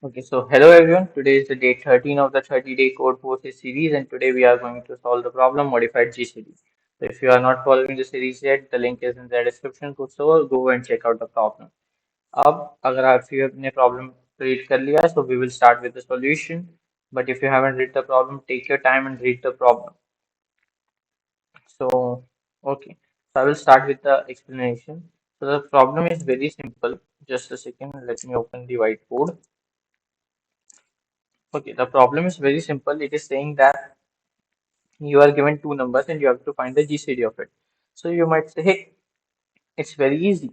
Okay, so hello everyone. Today is the day 13 of the 30-day code forces series, and today we are going to solve the problem modified GCD. So if you are not following the series yet, the link is in the description. So go and check out the problem. अब अगर आपने problem read कर लिया, so we will start with the solution. But if you haven't read the problem, take your time and read the problem. So okay, so I will start with the explanation. So the problem is very simple. Just a second, let me open the whiteboard. Okay, the problem is very simple. It is saying that you are given two numbers and you have to find the GCD of it. So you might say, hey, it's very easy.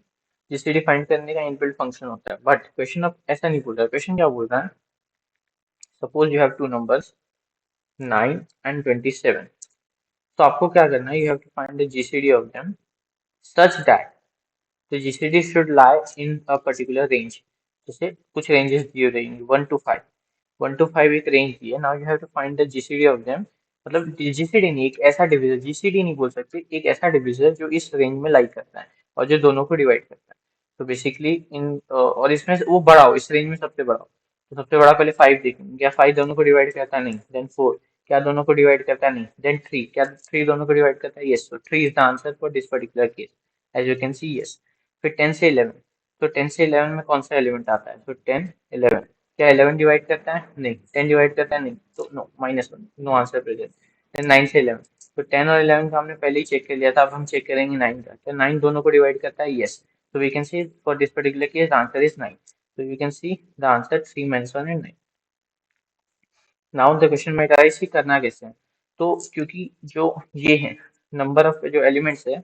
GCD find करने का inbuilt function होता है. But question अब ऐसा नहीं बोल रहा है. क्वेश्चन क्या बोल रहा है? Suppose you have two numbers 9 and 27. तो आपको क्या करना है? You have to find the GCD of them such that the GCD should lie in a particular range. जैसे कुछ रेंजेस दिए रहेंगे 1 to 5 एक रेंज दी है. Now you have to find the GCD of them. मतलब जीसीडी नहीं, एक ऐसा डिविजन, जीसीडी नहीं बोल सकते, एक ऐसा डिविजन जो इस रेंज में लाई करता है और जो दोनों को डिवाइड करता है. तो बेसिकली और इसमें से वो बड़ा हो, इस रेंज में सबसे बड़ा हो. तो सबसे बड़ा पहले 5 देखेंगे. क्या 5 दोनों को डिवाइड करता है? नहीं. देन 4. क्या दोनों को डिवाइड करता है? नहीं. देन 3. क्या 3 दोनों को डिवाइड करता है? यस. तो 3 is the answer for this particular case, as you can see. Yes. फिर 10 से 11. तो 10 से 11 में कौन सा एलिमेंट आता है? तो 10, 11. क्या 11 डिवाइड करता है? नहीं. 10 डिवाइड करता है? नहीं. तो no, -1, no answer present. Then 9 से 11. तो 10 और 11 का हमने पहले ही चेक कर लिया था, अब हम चेक करेंगे 9 का. क्या 9 दोनों को डिवाइड करता है? Yes. So we can see for this particular case the answer is 9. So you can see the answer 3 minus 1 and 9. Now the question might arise कि करना कैसे है. तो क्योंकि जो ये है नंबर ऑफ जो एलिमेंट्स है,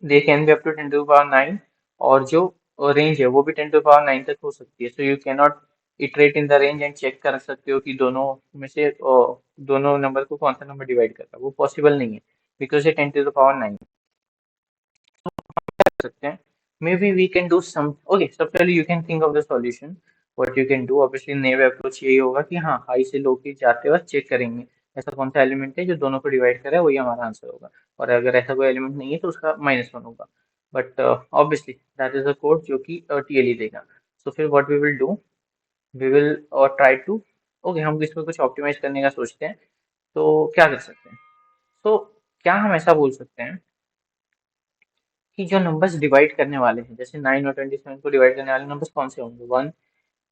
they can be up to 10 to power 9, और जो रेंज है वो भी 10 टू पावर 9 तक हो सकती है. So you can not iterate in the range and check कर सकते हो कि दोनों में से दोनों नंबर को कौन सा नंबर डिवाइड करता है. वो पॉसिबल नहीं है बिकॉज ये 10 टू द पावर 9 कर सकते हैं. Maybe we can do some. Okay, सबसे पहले you can think of the solution. What you can do, obviously naive approach यही होगा कि हाँ, हाई से लो की जाते वक्त चेक करेंगे ऐसा कौन सा एलिमेंट है जो दोनों को डिवाइड करे, वही हमारा आंसर होगा. और अगर ऐसा कोई एलिमेंट नहीं है तो उसका -1 होगा. But obviously that is a code जो कि टीएलई देगा. सो फिर what we will do, we will try to. Okay, हम इसमें कुछ ऑप्टिमाइज करने का सोचते हैं. तो क्या कर सकते हैं? तो क्या हम ऐसा बोल सकते हैं कि जो नंबर्स डिवाइड करने वाले हैं, जैसे 9 और 27 को डिवाइड करने वाले नंबर्स कौन से होंगे? 1,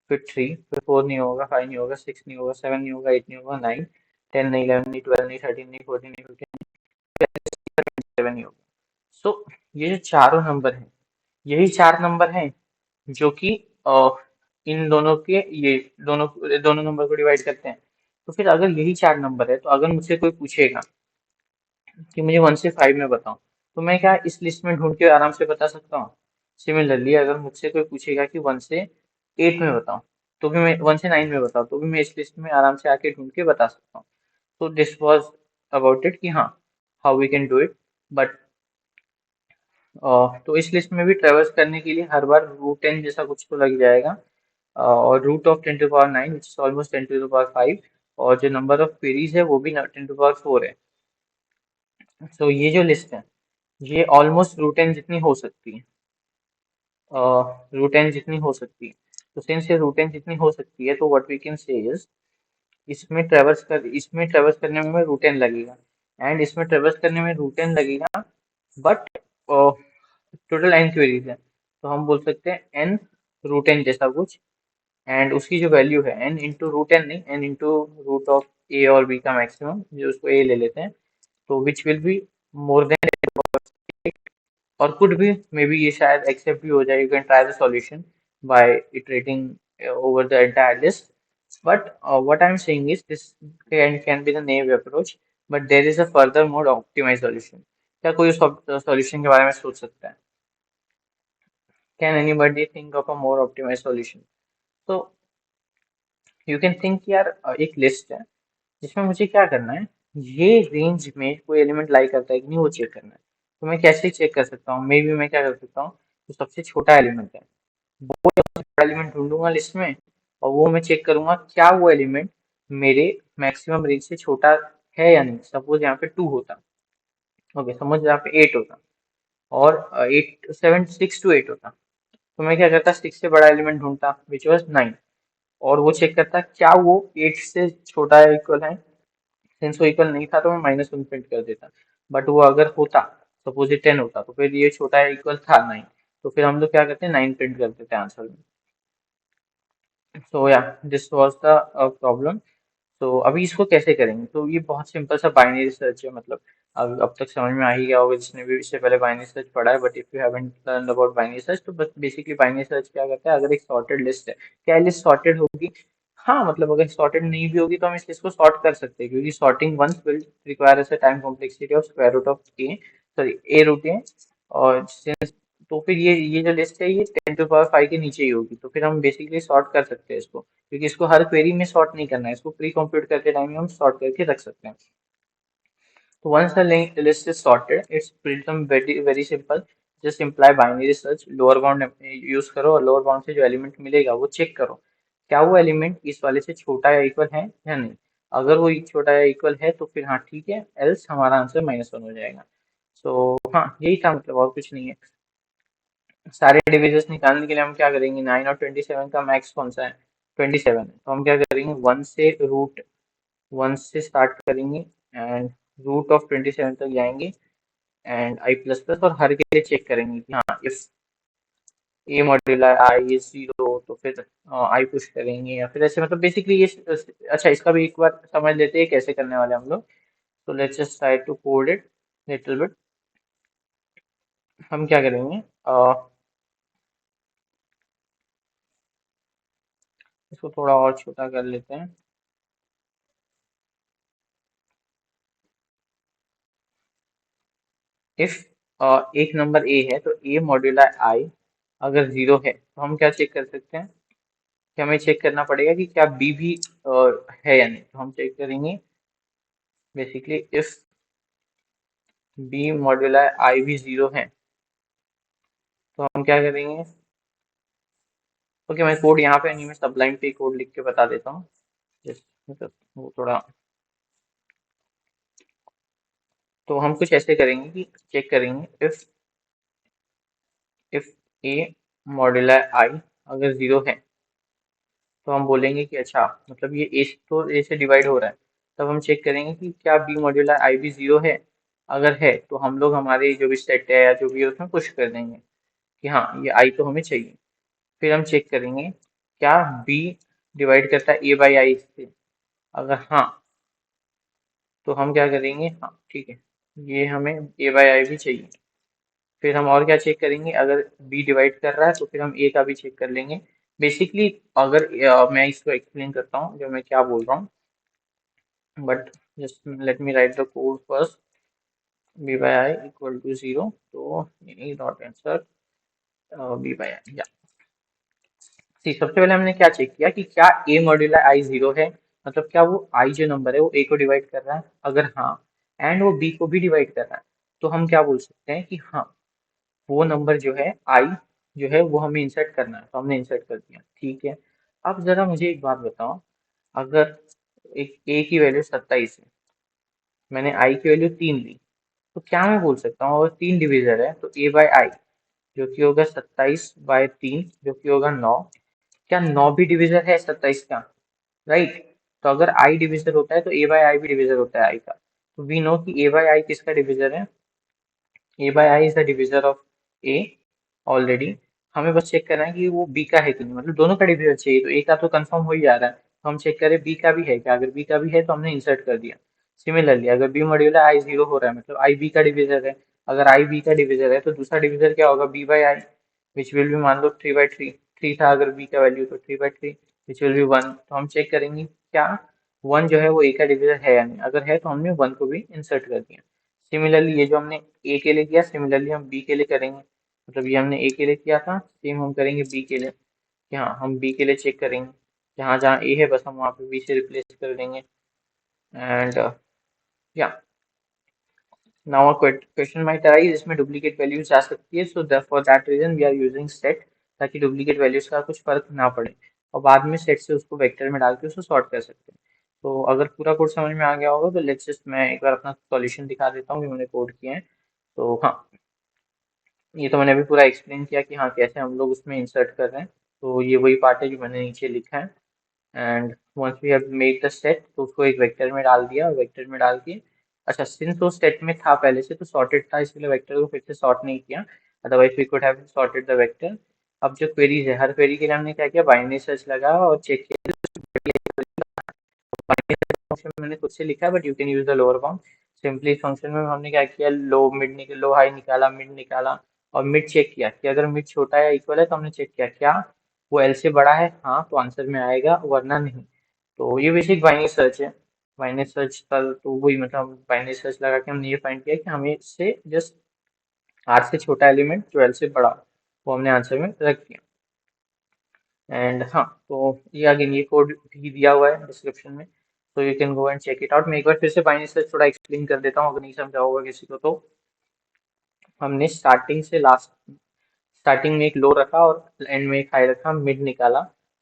फिर 3, फिर 4 नहीं होगा, 5 नहीं होगा, 6 नहीं होगा, 7 नहीं होगा, 8 नहीं होगा, 9, 10 नहीं, 11 नहीं, 12 नहीं, 13 नहीं, 14 नहीं, 15 नहीं, 7 नहीं होगा. सो ये जो चारों नंबर हैं, यही चार नंबर हैं जो कि इन दोनों के ये दोनों दोनों नंबर को डिवाइड करते हैं. तो फिर अगर यही चार नंबर है, तो अगर मुझसे कोई पूछेगा कि मुझे 1 से 5 में बताओ, तो मैं क्या इस लिस्ट में ढूंढ के आराम से बता सकता हूँ? सिमिलरली अगर मुझसे कोई पूछेगा कि 1 से 8 में बताओ, तो भी मैं 1 से 9 में बताओ, तो भी मैं इस लिस्ट में आराम से आके ढूंढ के बता सकता हूँ. तो दिस वॉज अबाउट इट कि हाँ, how we can do it. But तो इस लिस्ट में भी ट्रेवर्स करने के लिए हर बार रूट टेन जैसा कुछ तो लग जाएगा. और root of 10 to power 9 which is almost 10 to power 5, और जो नंबर ऑफ क्वेरीज है वो भी 10 टू पावर 4 है. सो ये जो लिस्ट है ये ऑलमोस्ट रूट एन जितनी हो सकती है. रूट एन जितनी हो सकती है. तो सिंस ये रूट एन जितनी हो सकती है, तो what we can say is इसमें ट्रेवर्स करने में रूट एन लगेगा, एंड इसमें ट्रेवर्स करने में रूट एन लगेगा. बट टोटल एन क्वेरीज है, तो हम बोल सकते हैं एन रूट एन जैसा कुछ. एंड उसकी जो वैल्यू है एन इंटू रूट एन नहीं, एन इंटू रूट ऑफ ए और बी का मैक्सिमम, जो उसको ए ले लेते हैं, तो which will be more than, और कुड भी मे बी ये शायद एक्सेप्ट भी हो जाए. You can try the solution by iterating over the entire list. But what I am saying is this can be the naive approach, but there is a further mod optimize solution. क्या कोई solution के बारे में सोच सकता है? Can anybody think of a more optimize solution? तो you can think यार, एक लिस्ट है जिसमें मुझे क्या करना है, ये रेंज में कोई एलिमेंट लाई करता है कि नहीं वो चेक करना है. तो मैं कैसे चेक कर सकता हूँ? मे बी मैं क्या कर सकता हूँ, जो सबसे छोटा एलिमेंट है वो एलिमेंट ढूंढूंगा लिस्ट में, और वो मैं चेक करूंगा क्या वो एलिमेंट मेरे मैक्सिमम रेंज से छोटा है या नहीं. सपोज यहाँ पे 2 होता, ओके, सपोज यहाँ पे 8 होता, और 8 7 6 to 8 होता. तो मैं क्या करता, 6 से बड़ा एलिमेंट ढूंढता विच वॉज 9, और वो चेक करता क्या वो 8 से छोटा या इक्वल है। सिंस वो इक्वल नहीं था तो मैं -1 प्रिंट कर देता। बट वो अगर होता, सपोज ये 10 होता, तो फिर ये छोटा या इक्वल था 9, तो फिर हम लोग क्या करते हैं, 9 प्रिंट कर देते हैं आंसर में। सो या दिस वाज द प्रॉब्लम। तो अभी इसको कैसे करेंगे, तो ये बहुत सिंपल सा बाइनरी सर्च है, मतलब अब तक समझ में आ ही गया होगा जिसने भी इससे पहले बाइनरी सर्च पढ़ा है। But if you haven't learn about binary search, तो बस बेसिकली बाइनरी सर्च क्या करता है, अगर एक सॉर्टेड लिस्ट है, क्या लिस्ट सॉर्टेड होगी? हाँ, मतलब अगर सॉर्टेड नहीं भी होगी तो हम इस लिस्ट को सॉर्ट कर सकते हैं, क्योंकि sorting once will require a time complexity of square root of A, sorry A root A. और since- तो फिर ये जो लिस्ट है ये 10⁵ के नीचे ही होगी, तो फिर हम बेसिकली सॉर्ट कर सकते हैं इसको, क्योंकि इसको हर क्वेरी में सॉर्ट नहीं करना है, इसको प्री कंप्यूट करते टाइम हम सॉर्ट करके रख सकते हैं। तो once the list is sorted, it's pretty very simple. Just imply binary search, lower bound use करो, और लोअर बाउंड से जो एलिमेंट मिलेगा वो चेक करो, क्या वो एलिमेंट इस वाले से छोटा या इक्वल है या नहीं। अगर वो छोटा या इक्वल है तो फिर हाँ ठीक है, एल्स हमारा आंसर -1 हो जाएगा। सो हाँ, यही था, मतलब और कुछ नहीं है। सारे डिविजन्स निकालने के लिए हम क्या करेंगे, 9 और 27 का मैक्स कौन सा है, 27 है, तो हम क्या करेंगे, रूट वन से स्टार्ट करेंगे एंड रूट ऑफ 27 तक जाएंगे, एंड आई प्लस प्लस, और हर के लिए चेक करेंगे कि हाँ if A modular I is 0 तो फिर आई पुश करेंगे, या फिर ऐसे, मतलब बेसिकली ये अच्छा, इसका भी एक बार समझ लेते हैं कैसे करने वाले हम लोग। तो let's just try to code it little bit. हम क्या करेंगे, इसको थोड़ा और छोटा कर लेते हैं। इफ एक नंबर ए है तो ए मॉड्यूलर आई अगर 0 है, तो हम क्या चेक कर सकते हैं कि हमें चेक करना पड़ेगा कि क्या बी भी है या नहीं। तो हम चेक करेंगे बेसिकली, इफ बी मॉड्यूलर आई भी 0 है, तो हम क्या करेंगे। ओके, मैं कोड यहाँ पे नहीं, मैं सबलाइन पे कोड लिख के बता देता हूँ। मतलब वो थोड़ा, तो हम कुछ ऐसे करेंगे कि चेक करेंगे, इफ ए मॉड्यूलर आई अगर 0 है, तो हम बोलेंगे कि अच्छा, मतलब ये ए तो ए से डिवाइड हो रहा है, तब हम चेक करेंगे कि क्या बी मॉड्यूलर आई भी 0 है। अगर है तो हम लोग हमारे जो भी सेट है या जो भी है उसमें पुश कर देंगे कि हाँ ये आई तो हमें चाहिए। फिर हम चेक करेंगे क्या बी डिवाइड करता है ए बाई आई से। अगर हाँ, तो हम क्या करेंगे, हाँ ठीक है, ये हमें ए बाई आई भी चाहिए। फिर हम और क्या चेक करेंगे, अगर बी डिवाइड कर रहा है तो फिर हम ए का भी चेक कर लेंगे। बेसिकली अगर मैं इसको एक्सप्लेन करता हूँ जो मैं क्या बोल रहा हूँ, but just let me write the code first. B by I equal to 0, तो A dot answer B by I. सबसे पहले हमने क्या चेक किया कि क्या ए मॉड्यूलर आई 0 है, मतलब क्या वो आई जो नंबर है वो ए को डिवाइड कर रहा है। अगर हाँ, एंड वो बी को भी डिवाइड कर रहा है, तो हम क्या बोल सकते हैं कि हाँ वो नंबर जो है आई जो है वो हमें इंसर्ट करना है, तो हमने इंसर्ट कर दिया, ठीक है। अब जरा मुझे एक बात बताओ, अगर एक ए की वैल्यू 27 है, मैंने आई की वैल्यू 3 ली, तो क्या मैं बोल सकता हूँ अगर 3 डिविजर है तो ए बाई आई जो कि होगा 27/3 जो कि होगा 9, क्या 9 भी डिविजर है 27 का, राइट। तो अगर आई डिविजर होता है तो ए बाई आई भी डिविजर होता है आई का, तो वी नो कि ए बाई आई किसका डिविजर है, A by I is the divisor of A already. हमें बस चेक करना है कि वो बी का है कि नहीं, मतलब दोनों का डिविजन चाहिए, तो ए का तो कंफर्म हो ही जा रहा है, तो हम चेक करें बी का भी है क्या। अगर बी का भी है तो हमने इंसर्ट कर दिया। सिमिलरली अगर बी मॉड्यूलर आई 0 हो रहा है, मतलब आई बी का डिविजन है, अगर आई बी का डिविजन है तो दूसरा डिविजन क्या होगा, B by I, which will be, मान लो 3/3, 3 था अगर बी का वैल्यू, तो 3/3 विच विल बी 1। तो हम चेक करेंगे क्या 1 जो है वो ए का डिविजन है या नहीं, अगर है तो हमने 1 को भी इंसर्ट कर दिया। सिमिलरली ये जो हमने ए के लिए किया, सिमिलरली हम बी के लिए करेंगे, मतलब ये हमने ए के लिए किया था, सेम हम करेंगे बी के लिए कि हाँ हम बी के लिए चेक करेंगे, जहाँ जहाँ ए है बस हम वहाँ पे बी से रिप्लेस कर देंगे। एंड या नाउ क्वेश्चन माइट अराइज, इसमें डुप्लीकेट वैल्यूज जा सकती है, so for that reason we are using set, ताकि डुप्लीकेट वैल्यूज का कुछ फर्क ना पड़े, और बाद में सेट से उसको वेक्टर में डाल के उसको सॉर्ट कर सकते हैं। तो अगर पूरा कोड समझ में आ गया होगा तो लेट्स जस्ट मैं एक बार अपना सॉल्यूशन दिखा देता हूँ जो मैंने कोड किए हैं। तो हाँ, ये तो मैंने अभी पूरा एक्सप्लेन किया कि हाँ कैसे हम लोग उसमें इंसर्ट कर रहे हैं। तो ये वही पार्ट है जो मैंने नीचे लिखा है। And once we have made the set तो उसको एक वेक्टर में डाल दिया, और वेक्टर में डाल के अच्छा सिंस वो सेट में था पहले से तो सॉर्टेड था, इसलिए वेक्टर को फिर से सॉर्ट नहीं किया, otherwise we could have sorted the vector. अब जो क्वेरीज है, हर क्वेरी के लिए हमने क्या किया, बाइनरी सर्च लगाया और चेक किया। फंक्शन मैंने खुद से लिखा है but you can use the lower bound. Simply इस फंक्शन में हमने क्या किया, लो हाई निकाला, मिड निकाला, और मिड चेक किया कि अगर मिड छोटा या इक्वल है तो हमने चेक किया क्या वो एल से बड़ा है, हाँ तो आंसर में आएगा, वरना नहीं। तो ये बेसिक बाइनरी सर्च है। बाइनरी सर्च का तो वही मतलब बाइनरी सर्च लगा के हमने ये फाइंड किया कि हमें इससे जस्ट आर से छोटा एलिमेंट जो एल से बड़ा, वो हमने आंसर में रख दिया। एंड हाँ, तो ये अगेन ये कोड भी दिया हुआ है डिस्क्रिप्शन में, तो you can go and check it out. मैं एक बार फिर से बाइनरी सर्च थोड़ा एक्सप्लेन कर देता हूँ अगर नहीं समझा होगा किसी को तो। हमने स्टार्टिंग से लास्ट, स्टार्टिंग में एक लो रखा और एंड में एक हाई रखा, मिड निकाला,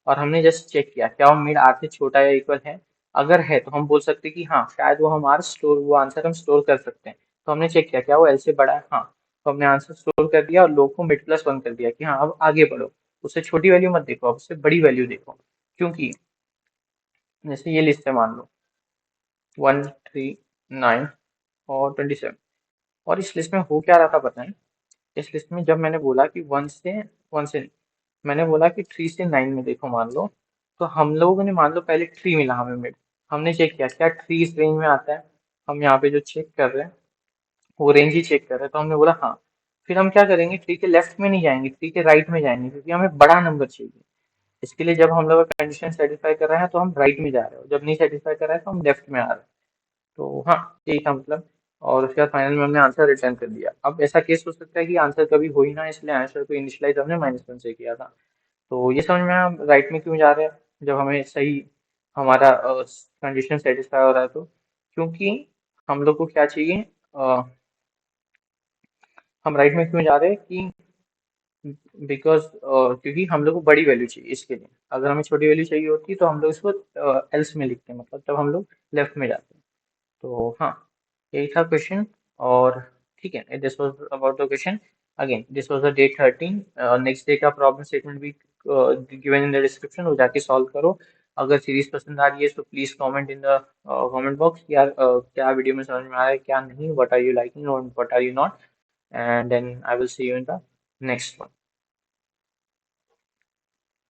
और हमने जस्ट चेक किया क्या वो मिड आर से छोटा या इक्वल है। अगर है तो हम बोल सकते हैं कि हाँ शायद वो हमारा स्टोर, वो आंसर हम स्टोर कर सकते हैं। तो हमने चेक किया क्या वो एल से बड़ा है, हाँ तो हमने आंसर स्टोर कर दिया और लो को मिड प्लस वन कर दिया कि हाँ अब आगे बढ़ो, उससे छोटी वैल्यू मत देखो, अब उससे बड़ी वैल्यू देखो। क्योंकि जैसे ये लिस्ट है मान लो 1, 3, 9 और 27, और इस लिस्ट में हो क्या रहा था पता है। इस लिस्ट में जब मैंने बोला कि वन से मैंने बोला कि 3 से 9 में देखो मान लो, तो हम लोगों ने मान लो पहले ट्री मिला हमें मिड, हमने चेक किया क्या ट्री इस रेंज में आता है। हम यहाँ पे जो चेक कर रहे हैं वो रेंज ही चेक कर रहे हैं, तो हमने बोला हाँ। फिर हम क्या करेंगे, ट्री के लेफ्ट में नहीं जाएंगे, ट्री के राइट में जाएंगे, क्योंकि हमें बड़ा नंबर चाहिए। इसके लिए जब हम लोग कंडीशन सेटिस्फाई कर रहे हैं तो हम राइट में जा रहे हो, जब नहीं सेटिस्फाई कर रहे हैं तो हम लेफ्ट में आ रहे हैं। तो हाँ यही था मतलब। और उसके बाद फाइनल में हमने आंसर रिटर्न कर दिया। अब ऐसा केस हो सकता है कि आंसर कभी हो ही ना, इसलिए आंसर को इनिशियलाइज हमने -1 से किया था। तो ये समझ में हम राइट में क्यों जा रहे हैं जब हमें सही हमारा कंडीशन सेटिस्फाई हो रहा है तो, क्योंकि हम लोग को क्या चाहिए, हम राइट में क्यों जा रहे हैं कि बिकॉज क्योंकि हम लोग को बड़ी वैल्यू चाहिए इसके लिए। अगर हमें छोटी वैल्यू चाहिए होती तो हम लोग इसको एल्स में लिखते हैं, मतलब तब हम लोग लेफ्ट में जाते हैं। तो हाँ यही था क्वेश्चन। और ठीक है, this was about the question. Again this was the day 13। Next day का प्रॉब्लम स्टेटमेंट भी गिवन इन द डिस्क्रिप्शन, वो जाके सॉल्व करो। अगर सीरीज पसंद आ रही है तो please comment in the comment box यार, क्या वीडियो में समझ में आ रहा है क्या नहीं, व्हाट आर यू लाइकिंग और what are you not, and then I will see you in the next one.